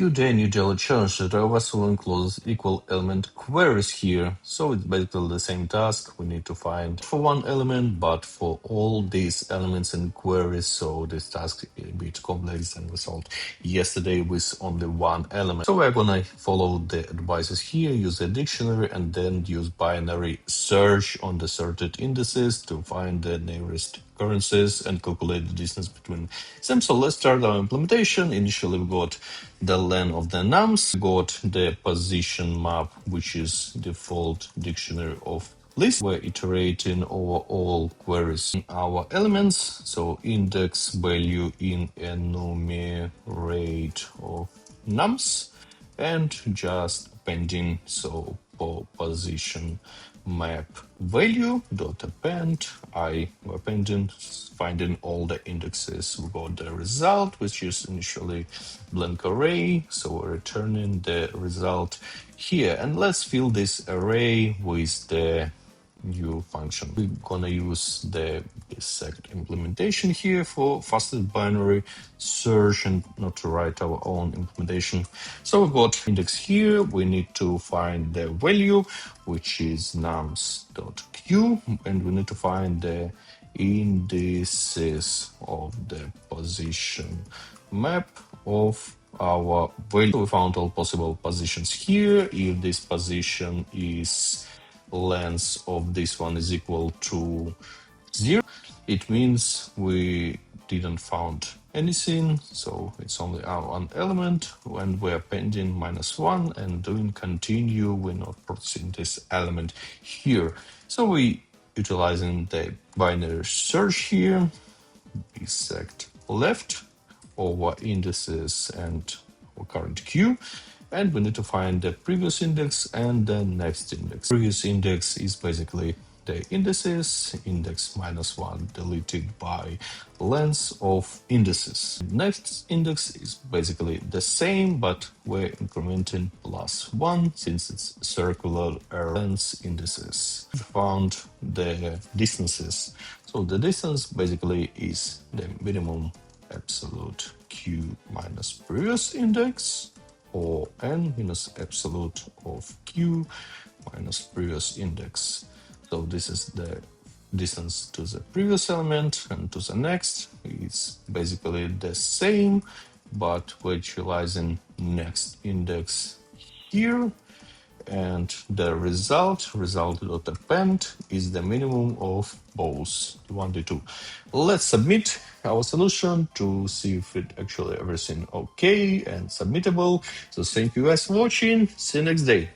Today, new daily challenge that I was will include equal element queries here. So it's basically the same task. We need to find for one element, but for all these elements and queries. So this task is a bit complex and we solved yesterday with only one element. So we're gonna follow the advices here, use a dictionary and then use binary search on the sorted indices to find the nearest occurrences and calculate the distance between them. So let's start our implementation. Initially, we got the len of the nums, we got the position map, which is default dictionary of list. We're iterating over all queries in our elements. So index value in enumerate of nums and just appending so for position map value dot append we're appending finding all the indexes. We got the result, which is initially blank array, so we're returning the result here, and let's fill this array with the new function. We're gonna use the dissect implementation here for fastest binary search and not to write our own implementation. So we've got index here. We need to find the value, which is nums.q, and we need to find the indices of the position map of our value. We found all possible positions here. If this position is length of this one is equal to 0, it means we didn't found anything, so it's only our one element. When we're appending -1 and doing continue, we're not processing this element here. So we utilizing the binary search here, dissect left over indices and current queue, and we need to find the previous index and the next index. Previous index is basically the indices, index -1 deleted by length of indices. Next index is basically the same, but we're incrementing +1 since it's circular length indices. We found the distances. So the distance basically is the minimum absolute q minus previous index, or n minus absolute of q minus previous index. So this is the distance to the previous element, and to the next it's basically the same, but we're utilizing next index here, and the result.append is the minimum of both 1 to 2. Let's submit our solution to see if it actually everything okay and submittable. So thank you guys for watching. See you next day.